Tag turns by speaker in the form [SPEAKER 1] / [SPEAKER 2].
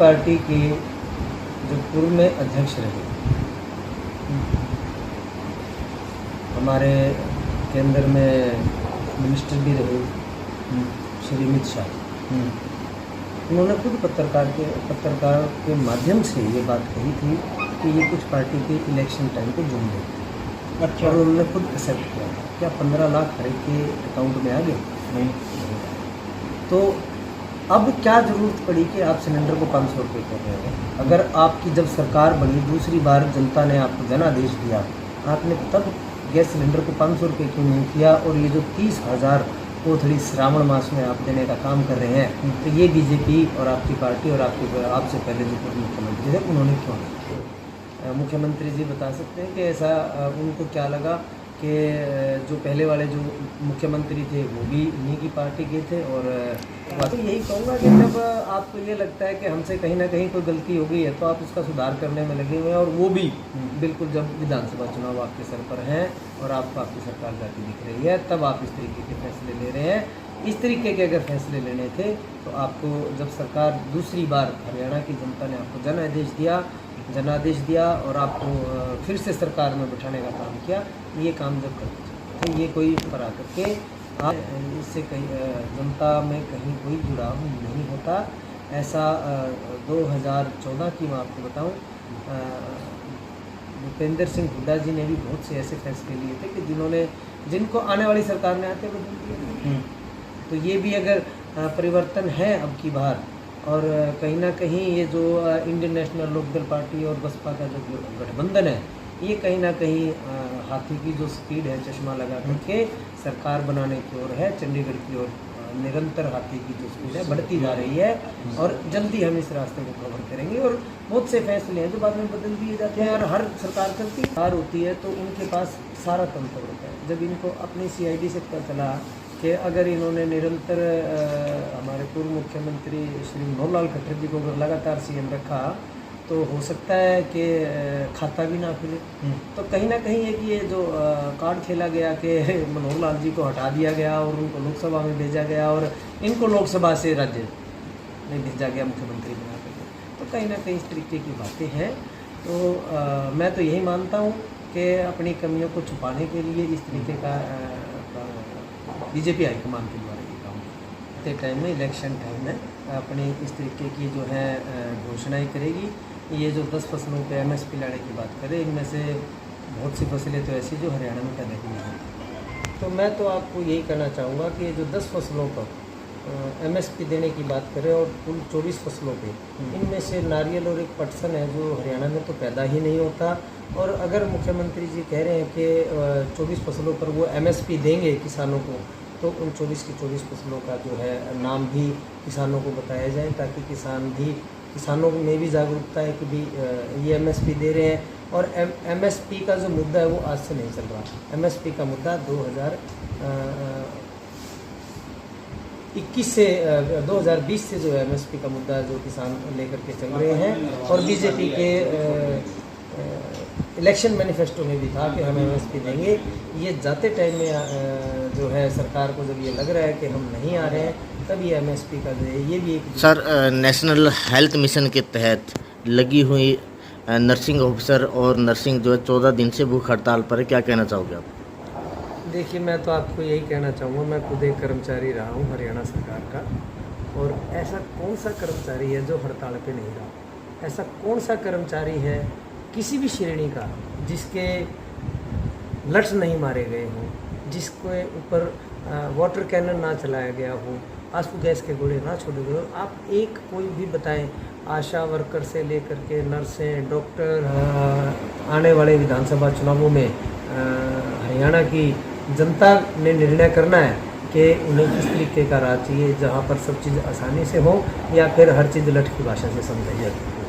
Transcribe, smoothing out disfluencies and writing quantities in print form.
[SPEAKER 1] Party के जो पूर्व में अध्यक्ष रहे, हमारे केंद्र में मिनिस्टर भी रहे श्री अमित शाह, उन्होंने खुद पत्रकार के माध्यम से ये बात कही थी कि ये कुछ पार्टी के इलेक्शन टाइम को जुड़ गए। अच्छा। और उन्होंने खुद एक्सेप्ट किया। क्या 15 लाख हर एक के अकाउंट में आ गए? नहीं। तो अब क्या ज़रूरत पड़ी कि आप सिलेंडर को 500 रुपये कर रहे हैं? अगर आपकी जब सरकार बनी दूसरी बार, जनता ने आपको जनादेश दिया, आपने तब गैस सिलेंडर को 500 रुपये क्यों नहीं किया? और ये जो 30,000 कोथड़ी श्रावण मास में आप देने का काम कर रहे हैं, तो ये बीजेपी और आपकी पार्टी और आपसे पहले जो पूर्व मुख्यमंत्री थे उन्होंने क्यों नहीं किया? मुख्यमंत्री जी बता सकते हैं कि ऐसा उनको क्या लगा कि जो पहले वाले जो मुख्यमंत्री थे वो भी इन्हीं की पार्टी के थे। और तो यही कहूँगा कि जब आपको ये लगता है कि हमसे कहीं ना कहीं कोई गलती हो गई है तो आप उसका सुधार करने में लगे हुए हैं, और वो भी बिल्कुल जब विधानसभा चुनाव आपके सर पर हैं और आपको आपकी सरकार जाती दिख रही है, तब आप इस तरीके के फैसले ले रहे हैं। इस तरीके के अगर फैसले लेने थे तो आपको जब सरकार दूसरी बार हरियाणा की जनता ने आपको जनादेश दिया और आपको फिर से सरकार में बैठाने का काम किया, ये काम जब करते तो ये कोई पर आकर के इससे कहीं जनता में कहीं कोई जुड़ाव नहीं होता। ऐसा 2014 की मैं आपको बताऊं, भूपेंद्र सिंह हुड्डा जी ने भी बहुत से ऐसे फैसले लिए थे कि जिनको आने वाली सरकार ने आते बदल दिया। तो ये भी अगर परिवर्तन है अब की बार, और कहीं ना कहीं ये जो इंडियन नेशनल लोकदल पार्टी और बसपा का जो गठबंधन है, ये कहीं ना कहीं हाथी की जो स्पीड है चश्मा लगा करके सरकार बनाने की ओर है, चंडीगढ़ की ओर निरंतर हाथी की जो स्पीड है बढ़ती जा रही है, और जल्दी हम इस रास्ते को कवर करेंगे। और बहुत से फैसले हैं जो बाद में बदल दिए जाते हैं, और हर सरकार होती है तो उनके पास सारा तंत्र होता है। जब इनको अपनी CID से पता चला कि अगर इन्होंने निरंतर हमारे पूर्व मुख्यमंत्री श्री मनोहर लाल खट्टर जी को अगर लगातार CM रखा तो हो सकता है कि खाता भी ना खुले। तो कहीं ना कहीं एक ये जो कार्ड खेला गया कि मनोहर लाल जी को हटा दिया गया और उनको लोकसभा में भेजा गया, और इनको लोकसभा से राज्य में भेजा गया मुख्यमंत्री बना करके, तो कहीं ना कहीं इस तरीके की बातें हैं। तो मैं तो यही मानता हूँ कि अपनी कमियों को छुपाने के लिए इस तरीके का बीजेपी हाईकमान के द्वारा ये काम आते टाइम में, इलेक्शन टाइम में अपनी इस तरीके की जो है घोषणाएं करेगी। ये जो 10 फसलों पे MSP लाने की बात करें, इनमें से बहुत सी फसलें तो ऐसी जो हरियाणा में पैदा की नहीं होती। तो मैं तो आपको यही कहना चाहूँगा कि जो 10 फसलों पर MSP देने की बात करें और कुल 24 फसलों पे, इनमें से नारियल और एक पटसन है जो हरियाणा में तो पैदा ही नहीं होता। और अगर मुख्यमंत्री जी कह रहे हैं कि 24 फसलों पर वो MSP देंगे किसानों को, तो उन 24 की 24 फसलों का जो है नाम भी किसानों को बताया जाए, ताकि किसानों में भी जागरूकता है कि भी ये MSP दे रहे हैं। और MSP का जो मुद्दा है वो आज से नहीं चल रहा। MSP का मुद्दा 2020 से जो MSP का मुद्दा जो किसान लेकर के चल रहे हैं, और बीजेपी के इलेक्शन मैनिफेस्टो में भी था कि हम MSP देंगे। ये जाते टाइम में जो है सरकार को जब ये लग रहा है कि हम नहीं आ रहे हैं, तब ये MSP का जो है ये भी एक
[SPEAKER 2] सर नेशनल हेल्थ मिशन के तहत लगी हुई नर्सिंग ऑफिसर और नर्सिंग जो है 14 दिन से भूख हड़ताल पर है, क्या कहना चाहोगे आप?
[SPEAKER 1] देखिए, मैं तो आपको यही कहना चाहूँगा, मैं खुद एक कर्मचारी रहा हूँ हरियाणा सरकार का, और ऐसा कौन सा कर्मचारी है जो हड़ताल पे नहीं रहा? ऐसा कौन सा कर्मचारी है किसी भी श्रेणी का जिसके लट्स नहीं मारे गए हों, जिसके ऊपर वाटर कैनन ना चलाया गया हो, आंसू गैस के गोले ना छोड़े गए हो? आप एक कोई भी बताएं, आशा वर्कर से लेकर के नर्सें, डॉक्टर। आने वाले विधानसभा चुनावों में हरियाणा की जनता ने निर्णय करना है कि उन्हें किस तरीके का राज चाहिए, जहाँ पर सब चीज़ आसानी से हो या फिर हर चीज़ लठ की भाषा से समझाई जाती है।